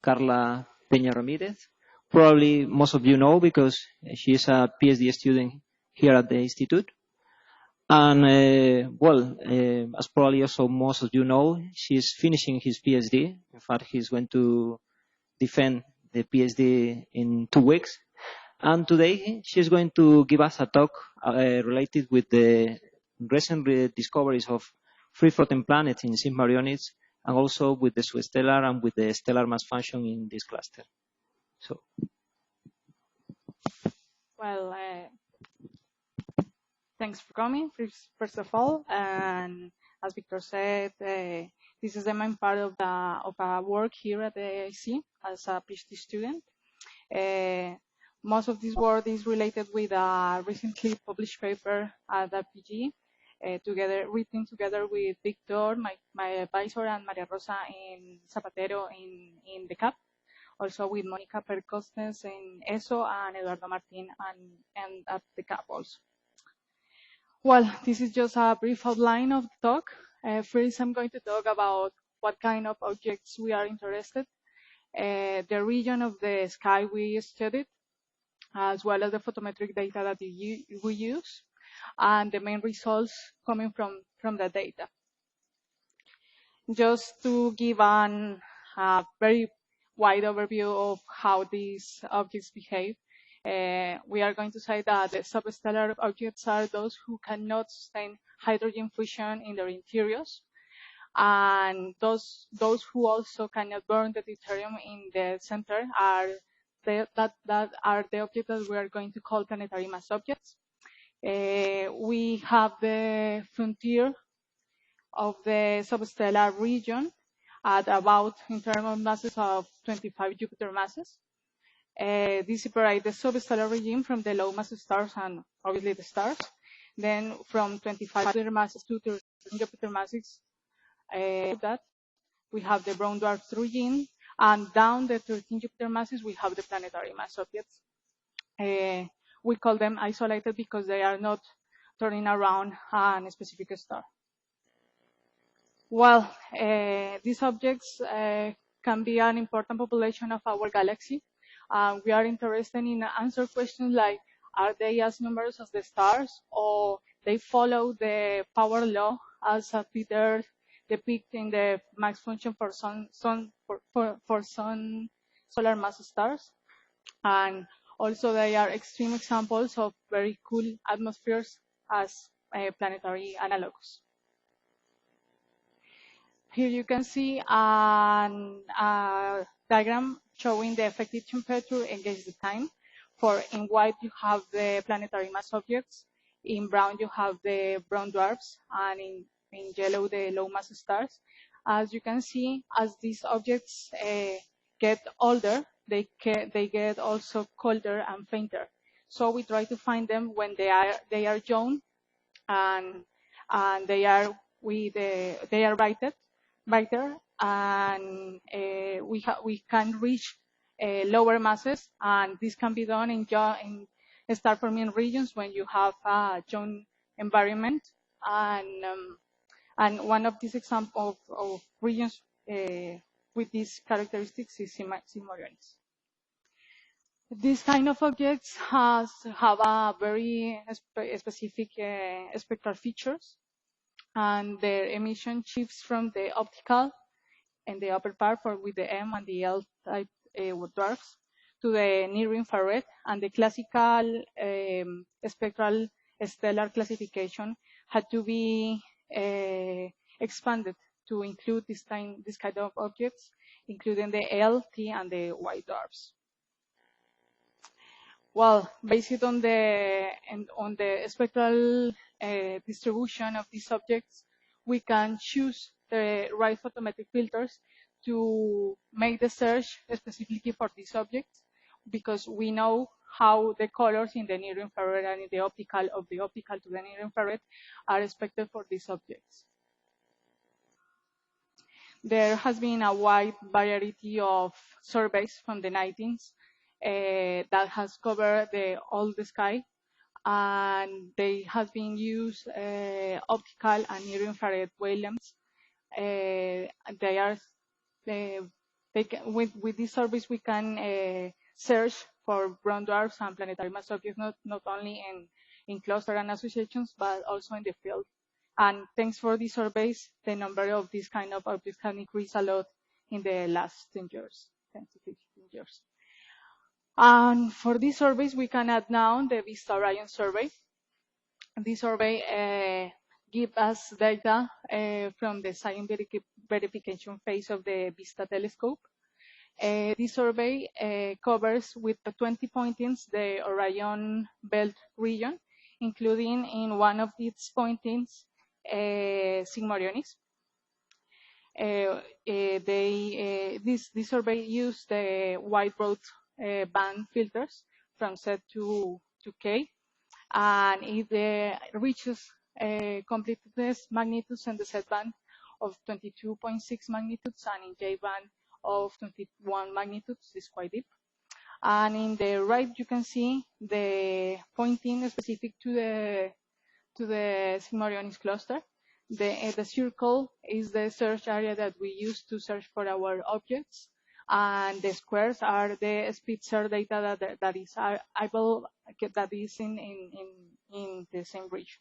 Karla Peña Ramírez. Probably most of you know because she is a PhD student here at the Institute. And, as probably also most of you know, she's finishing his PhD. In fact, he's going to defend the PhD in 2 weeks. And today, she's going to give us a talk related with the recent discoveries of free-floating planets in Sigma Orionis, and also with the substellar and with the stellar mass function in this cluster. So. Well, thanks for coming, first of all. And as Victor said, this is the main part of our work here at the IC as a PhD student. Most of this work is related with a recently published paper at the PG, written together with Victor, my advisor, and Maria Rosa in Zapatero in the CAP. Also with Mónica Percostes in ESO and Eduardo Martín and at the CAP also. Well, this is just a brief outline of the talk. First, I'm going to talk about what kind of objects we are interested, the region of the sky we studied, as well as the photometric data that we use, and the main results coming from the data. Just to give a very wide overview of how these objects behave, we are going to say that the substellar objects are those who cannot sustain hydrogen fusion in their interiors, and those who also cannot burn the deuterium in the center are that are the objects that we are going to call planetary mass objects. We have the frontier of the substellar region at about, in terms of masses, of 25 Jupiter masses. This separates the substellar regime from the low mass stars and obviously the stars. Then from 25 Jupiter masses to 13 Jupiter masses, that we have the brown dwarf regime, and down the 13 Jupiter masses we have the planetary mass objects. We call them isolated because they are not turning around a specific star. Well, these objects can be an important population of our galaxy. We are interested in answer questions like, are they as numerous as the stars, or they follow the power law as Peter depicted in the mass function for some solar mass stars? And also they are extreme examples of very cool atmospheres as planetary analogs. Here you can see a diagram showing the effective temperature against the time. In white you have the planetary mass objects, in brown you have the brown dwarfs, and in yellow the low mass stars. As you can see, as these objects get older, they get also colder and fainter. So we try to find them when they are young, and they are brighter, and we can reach lower masses, and this can be done in star forming regions when you have a young environment, and one of these examples of regions with these characteristics is Sigma Orionis. These kind of objects have a very specific spectral features, and their emission shifts from the optical in the upper part with the M and the L type dwarfs to the near infrared, and the classical spectral stellar classification had to be expanded to include this kind of objects, including the L, T, and the Y dwarfs. Well, based on the spectral distribution of these objects, we can choose the right photometric filters to make the search specifically for these objects, because we know how the colors in the near infrared and in the optical, of the optical to the near infrared, are expected for these objects. There has been a wide variety of surveys from the 19th that has covered all the sky, and they have been used optical and near infrared wavelengths. They are with these surveys, we can search for brown dwarfs and planetary mass objects, not only in cluster and associations, but also in the field. And thanks for these surveys, the number of these kind of objects can increase a lot in the last 10 years, 10 to 15 years. And for these surveys, we can add now the VISTA Orion survey. This survey gives us data from the science verification phase of the VISTA telescope. This survey covers with 20 pointings the Orion belt region, including in one of its pointings, Sigma Orionis. This survey used the wide broadband filters from Z to K, and it reaches completeness magnitudes in the Z band of 22.6 magnitudes and in J band of 21 magnitudes. This is quite deep. And in the right, you can see the pointing specific to the Sigma Orionis cluster. The circle is the search area that we use to search for our objects, and the squares are the Spitzer data that is able, that is in the same region.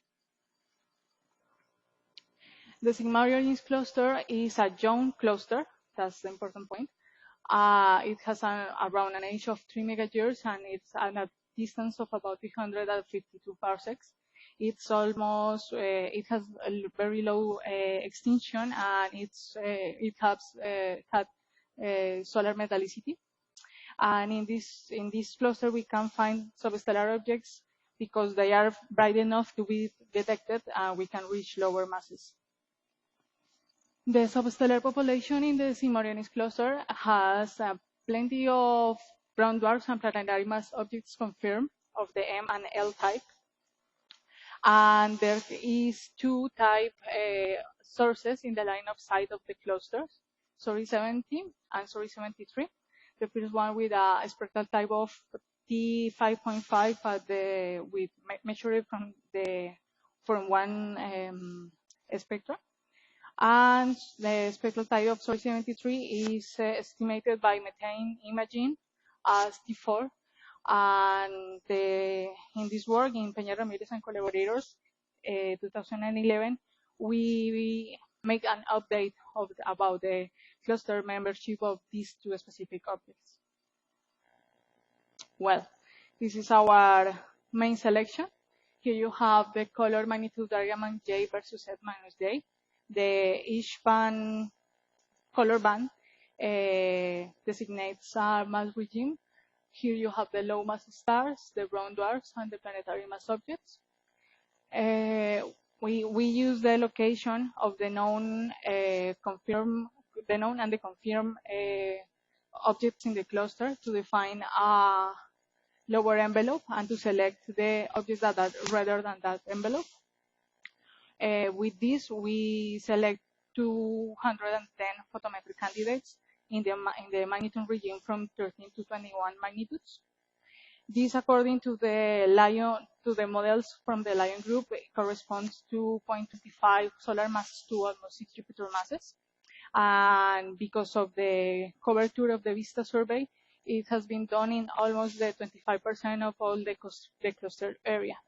The Sigma Orionis cluster is a young cluster. That's the important point. It has around an age of 3 megayears, and it's at a distance of about 352 parsecs. It's almost, it has a very low extinction, and it has had solar metallicity. And in this cluster, we can find substellar objects because they are bright enough to be detected, and we can reach lower masses. The substellar population in the Sigma Orionis cluster has plenty of brown dwarfs and planetary mass objects confirmed of the M and L type. And there is two type sources in the line of sight of the clusters, SORI 70 and SORI 73. The first one with a spectral type of T5.5 with measured from one spectra. And the spectral type of SORI 73 is estimated by methane imaging as T4. And in this work, in Peña, Ramírez and collaborators, 2011, we make an update about the cluster membership of these two specific objects. Well, this is our main selection. Here you have the color magnitude diagram on J versus Z minus J. Each band, color band, designates a mass regime. Here you have the low mass stars, the brown dwarfs, and the planetary mass objects. We use the location of the known and the confirmed objects in the cluster to define a lower envelope and to select the objects that are rather than that envelope. With this, we select 210 photometric candidates in the magnitude region from 13 to 21 magnitudes. This, according to the models from the Lion group, corresponds to 0.25 solar masses to almost 6 Jupiter masses. And because of the coverture of the VISTA survey, it has been done in almost the 25% of all the cluster area.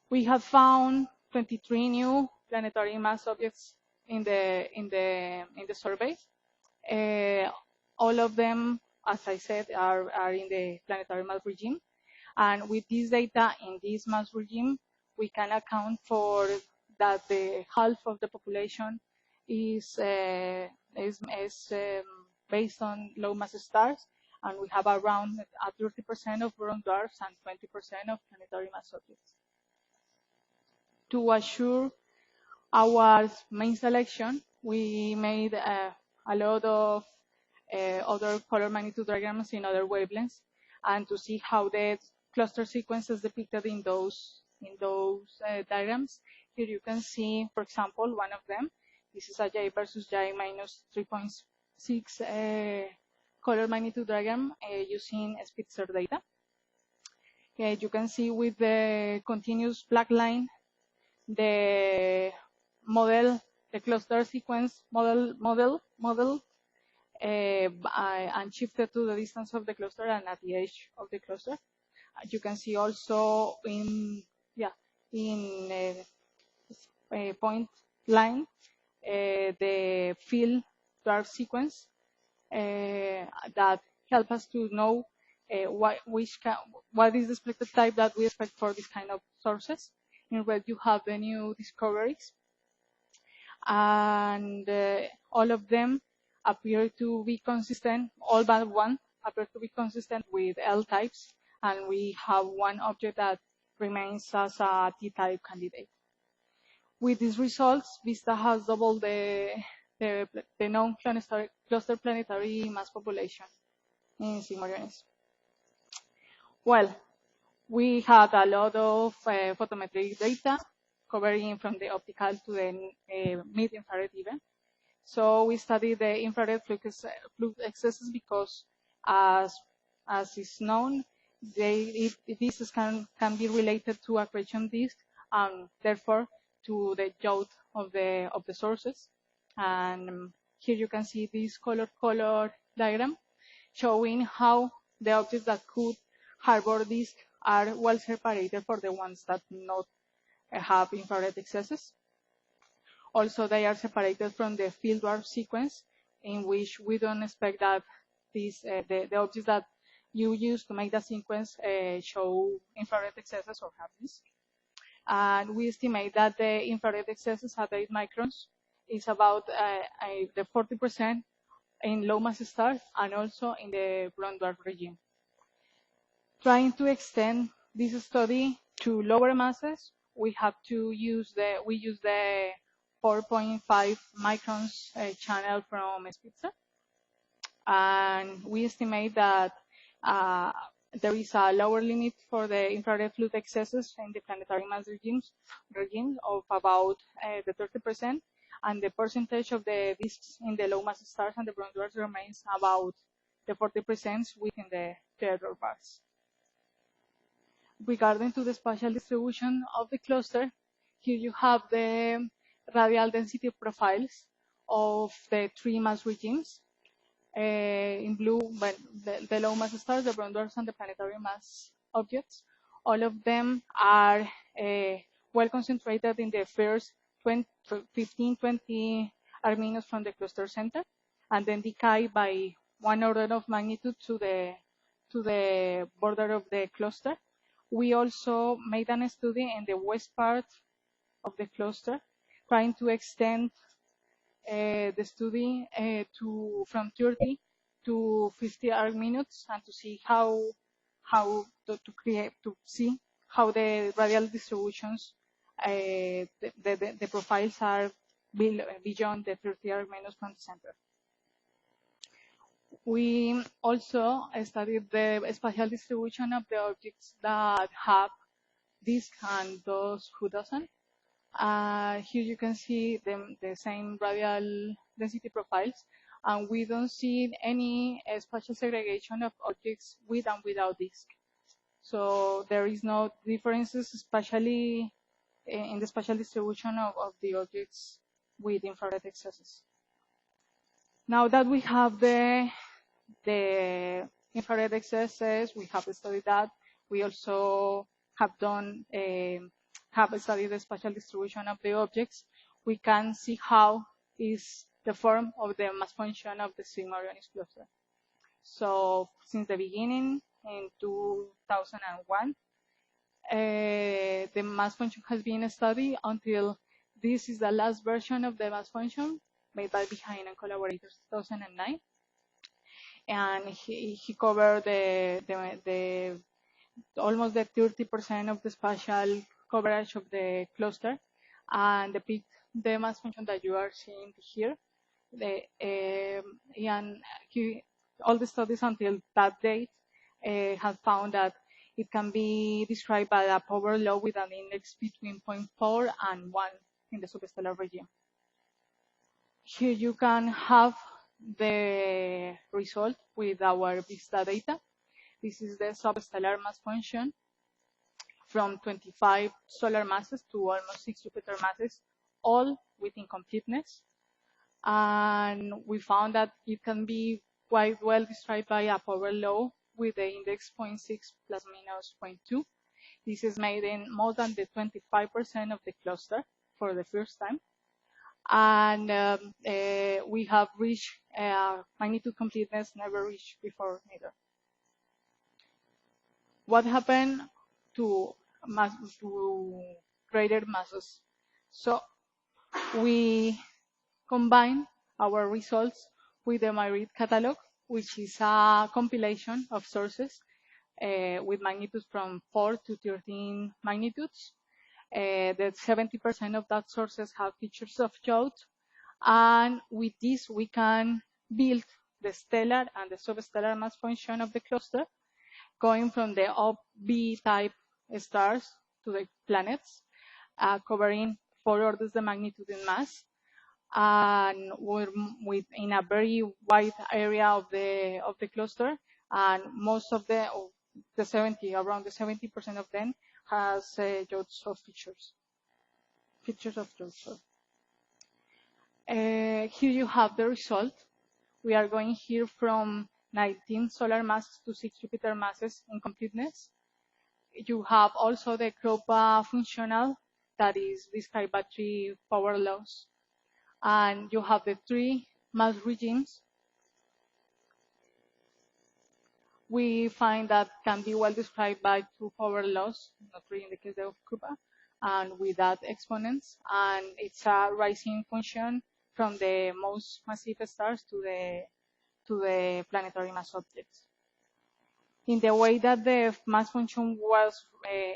We have found 23 new planetary mass objects in the survey. All of them, as I said, are in the planetary mass regime. And with this data in this mass regime, we can account for that the half of the population is based on low mass stars, and we have around 30% of brown dwarfs and 20% of planetary mass objects. To assure our main selection, we made a lot of other color magnitude diagrams in other wavelengths, and to see how the cluster sequences depicted in those diagrams. Here you can see, for example, one of them. This is a J versus J minus 3.6 color magnitude diagram using Spitzer data. You can see with the continuous black line the model, the cluster sequence model and shifted to the distance of the cluster and at the edge of the cluster. You can see also in a point line the field dwarf sequence that help us to know what is the spectral type that we expect for this kind of sources. In red, you have the new discoveries, and all of them appear to be consistent. All but one appear to be consistent with L types, and we have one object that remains as a T-type candidate. With these results, VISTA has doubled the known cluster planetary mass population in Sigma Orionis. Well, we had a lot of photometric data covering from the optical to the mid-infrared even. So we studied the infrared flux excesses because, as is known, this can be related to accretion disk and therefore to the yacht of the sources. And here you can see this color diagram showing how the objects that could harbor disk are well separated for the ones that not have infrared excesses. Also, they are separated from the field dwarf sequence, in which we don't expect that these the objects that you use to make the sequence show infrared excesses or have this. And we estimate that the infrared excesses at 8 microns is about the 40% in low mass stars and also in the brown dwarf regime. Trying to extend this study to lower masses, we use the 4.5 microns channel from Spitzer, and we estimate that there is a lower limit for the infrared flux excesses in the planetary mass regime of about the 30%, and the percentage of the disks in the low mass stars and the brown dwarfs remains about the 40% within the theodore bars. Regarding to the spatial distribution of the cluster, here you have the radial density profiles of the 3 mass regimes. In blue, the low mass stars, the brown dwarfs, and the planetary mass objects. All of them are well concentrated in the first 15-20 arc from the cluster center, and then decay by 1 order of magnitude to the border of the cluster. We also made a study in the west part of the cluster, trying to extend the study from 30 to 50 arc minutes, and to see how the radial distributions, the profiles are beyond the 30 arc minutes from the center. We also studied the spatial distribution of the objects that have disk and those who doesn't. Here you can see the same radial density profiles, and we don't see any spatial segregation of objects with and without disk. So there is no differences, especially in the spatial distribution of the objects with infrared excesses. Now that we have the infrared excesses, we have studied that. We also have studied the spatial distribution of the objects. We can see how is the form of the mass function of the Sigma Orionis cluster. So since the beginning in 2001, the mass function has been studied until this is the last version of the mass function made by Behind and collaborators, 2009. And he covered almost the 30% of the spatial coverage of the cluster, and the mass function that you are seeing here. All the studies until that date have found that it can be described by a power law with an index between 0.4 and 1 in the substellar regime. Here you can have the result with our VISTA data. This is the substellar mass function from 25 solar masses to almost 6 Jupiter masses, all within completeness. And we found that it can be quite well described by a power law with the index 0.6 plus minus 0.2. This is made in more than the 25% of the cluster for the first time. And we have reached magnitude completeness never reached before neither. What happened to greater masses? So we combine our results with the Mayrit catalog, which is a compilation of sources with magnitudes from 4 to 13 magnitudes. That 70% of that sources have features of Mjup, and with this we can build the stellar and the substellar mass function of the cluster, going from the B type stars to the planets, covering 4 orders the magnitude in mass, and in a very wide area of the cluster, and most of around the 70% of them has Mjup features of Mjup. Here you have the result. We are going here from 19 solar masses to 6 Jupiter masses in completeness. You have also the Kropa functional that is described by 3 power laws. And you have the 3 mass regimes. We find that can be well described by 2 power laws, not 3 in the case of Kropa, and without exponents. And it's a rising function from the most massive stars to the planetary mass objects. In the way that the mass function was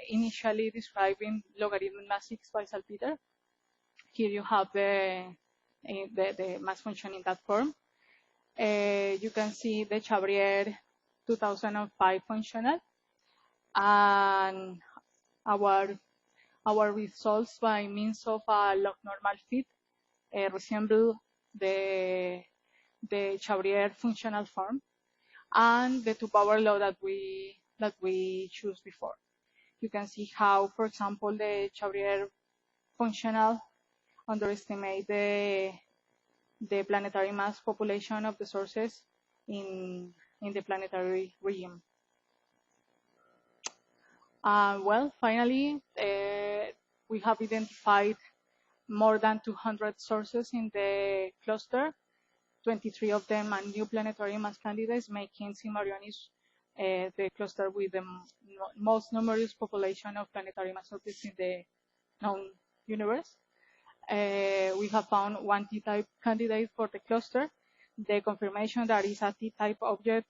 initially described in logarithm mass 6 by Salpeter, here you have the mass function in that form. You can see the Chabrier 2005 functional, and our results by means of a log normal fit resemble the Chabrier functional form and the 2 power law that we choose before. You can see how, for example, the Chabrier functional underestimate the planetary mass population of the sources in the planetary regime. Well, finally, we have identified more than 200 sources in the cluster. 23 of them are new planetary mass candidates, making Sigma Orionis the cluster with the most numerous population of planetary mass objects in the known universe. We have found 1 T-type candidate for the cluster. The confirmation that is a T-type object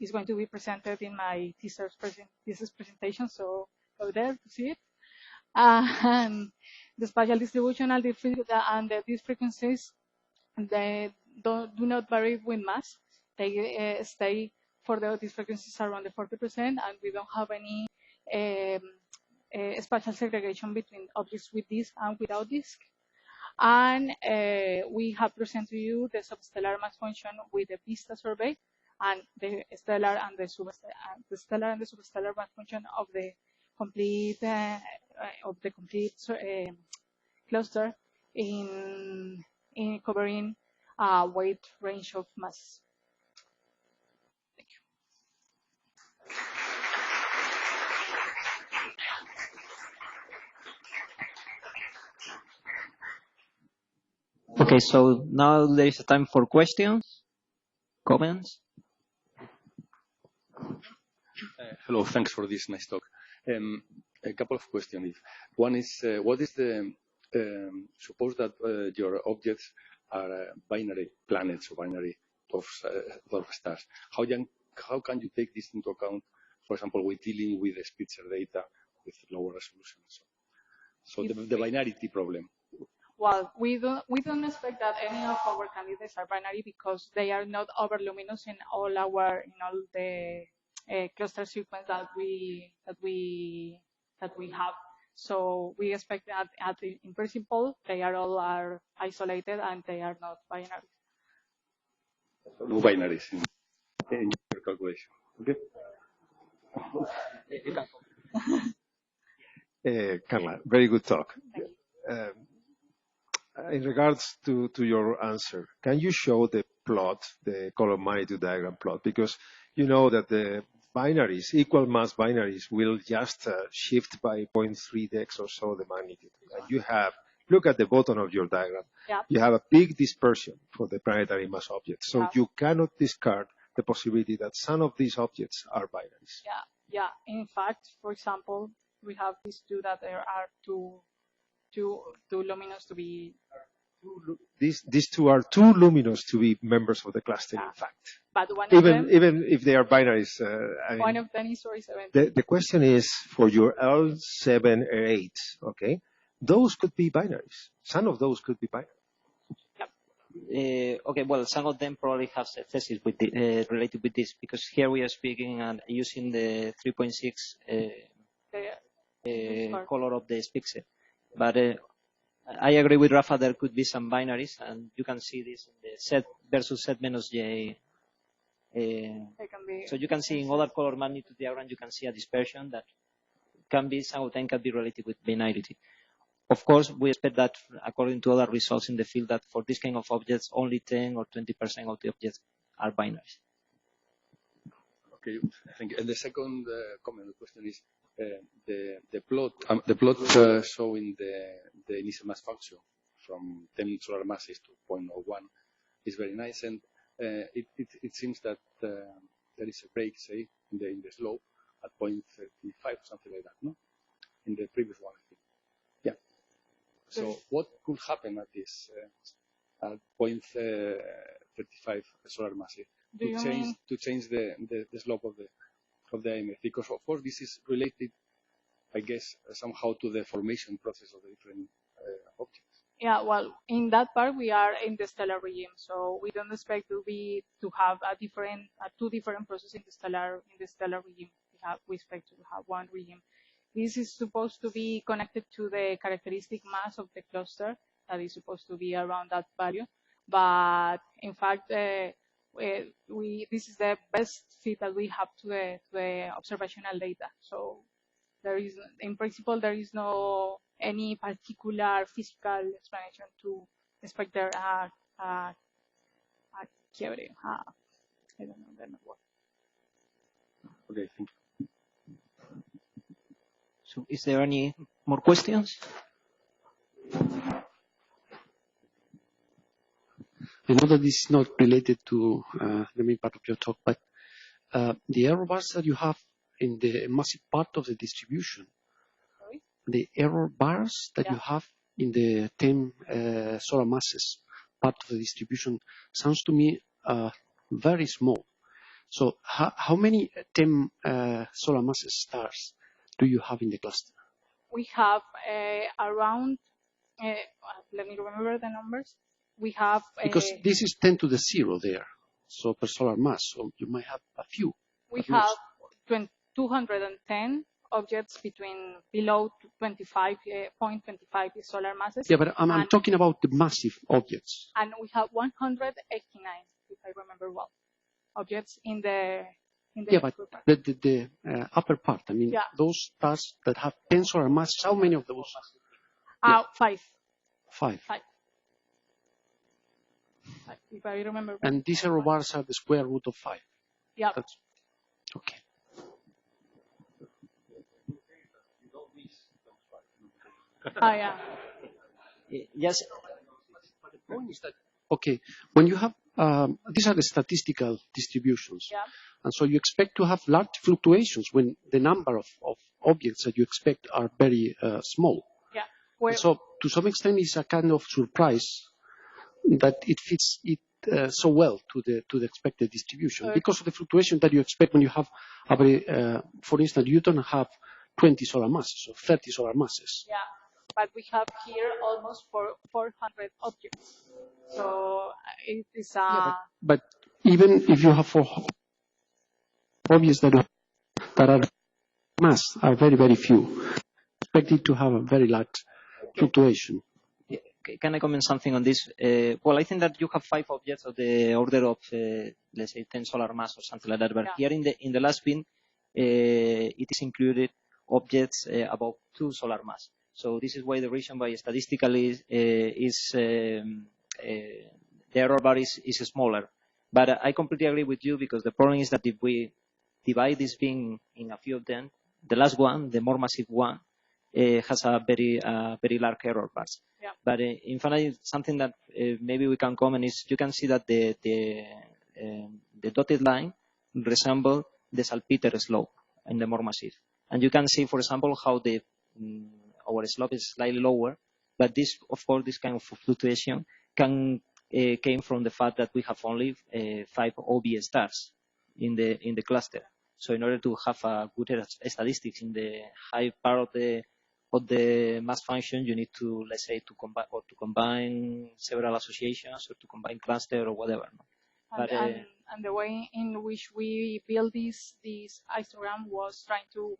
is going to be presented in my thesis presentation, so go there to see it. And the spatial distribution and these frequencies, they do not vary with mass. They stay for these frequencies around the 40%, and we don't have any spatial segregation between objects with disk and without disk. And we have presented to you the substellar mass function with the VISTA survey, and the stellar and the substellar mass function of the complete cluster in covering a wide range of mass. Thank you. Okay, so now there is a time for questions, comments. Hello, thanks for this nice talk. A couple of questions. One is, what is the, suppose that your objects are binary planets or binary dwarf stars. How can you take this into account, for example, with dealing with the Spitzer data with lower resolution? So the binarity problem. Well, we don't expect that any of our candidates are binary because they are not overluminous in all the cluster sequence that we have. So we expect that in principle they all are isolated and they are not binary. No binaries in your calculation. Okay. Karla, very good talk. in regards to your answer, can you show the plot, the color magnitude diagram plot? Because you know that the binaries, equal mass binaries, will just shift by 0.3 dex or so the magnitude. And you have, look at the bottom of your diagram. Yep. You have a big dispersion for the planetary mass objects. So you cannot discard the possibility that some of these objects are binaries. Yeah. In fact, for example, we have these two that there are too luminous to be. These two are too luminous to be members of the cluster, in fact. But one of them, even if they are binaries. One of them is 47. The question is for your L7 or 8, okay? Those could be binaries. Some of those could be binaries. Okay, well, some of them probably have thesis with related with this, because here we are speaking and using the 3.6 color of the Spitzer. But I agree with Rafa, there could be some binaries, and you can see this in the Z versus Z minus J. So you can see in other color magnitude diagram, you can see a dispersion that can be, some of them can be related with binarity. Of course, we expect that according to other results in the field, that for this kind of objects, only 10 or 20% of the objects are binaries. Okay, thank you. And the second comment, the question is the plot showing the initial mass function from 10 solar masses to 0.01 is very nice, and it seems that there is a break, say, in the slope at 0.35 or something like that, no? In the previous one, I think. Yeah. So what could happen at this at 0.35 solar masses to change the slope of the IMF? Because of course this is related, I guess, somehow to the formation process of the different objects. Yeah, well, in that part we are in the stellar regime, so we don't expect to have two different processes in the stellar regime. We expect to have one regime. This is supposed to be connected to the characteristic mass of the cluster that is supposed to be around that value, but in fact this is the best fit that we have to the observational data. So in principle there is no any particular physical explanation to expect there a quiebre. I don't know the word. Okay, thank you. So is there any more questions? I know that this is not related to the main part of your talk, but the error bars that you have in the massive part of the distribution, the error bars that you have in the 10 solar masses part of the distribution sounds to me very small. So how many 10 solar masses stars do you have in the cluster? We have around, let me remember the numbers. We have... because this is 10 to the 0 there, so per solar mass, so you might have a few. We have 210 objects below 25.25 solar masses. Yeah, but I'm talking about the massive objects. And we have 189, if I remember well, objects in the but the upper part, I mean, those stars that have 10 solar masses, how many of those? 5. 5. If I remember. And these error bars are the square root of 5. Yeah. That's okay. Yeah. Yes. The point is that, okay, when you have, these are the statistical distributions. Yeah. And so you expect to have large fluctuations when the number of objects that you expect are very small. Yeah. So to some extent it's a kind of surprise that it fits so well to the expected distribution because of the fluctuation that you expect when you have a very, for instance, you don't have 20 solar masses or 30 solar masses. Yeah, but we have here almost 400 objects. So it is but even if you have 400 objects that are mass are very, very few, expected to have a very large fluctuation. Can I comment something on this? Well, I think that you have 5 objects of the order of, let's say, 10 solar mass or something like that. But here in the last bin, it is included objects about 2 solar mass. So this is why the reason why statistically the error bar is smaller. But I completely agree with you, because the problem is that if we divide this beam in a few of them, the last one, the more massive one, has a very large error bars. Yeah. But in fact, something that maybe we can comment is you can see that the dotted line resembles the salpeter slope in the more massive. And you can see, for example, how our slope is slightly lower. But this, of course, this kind of fluctuation came from the fact that we have only 5 OB stars in the cluster. So in order to have a good statistics in the high part of the mass function, you need to, let's say, to combine several associations, or to combine cluster or whatever. And the way in which we build this histogram was trying to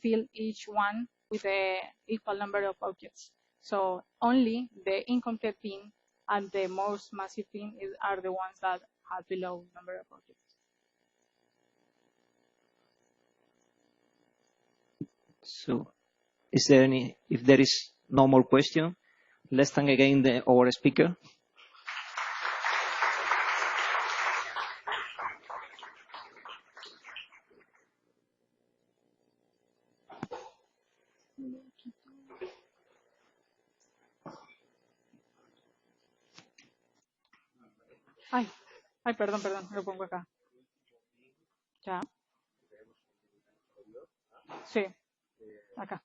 fill each one with an equal number of objects. So only the incomplete beam and the most massive beam are the ones that have the low number of objects. So, if there is no more question, let's thank again our speaker. Ay, perdón, lo pongo acá. Ya. Sí, acá.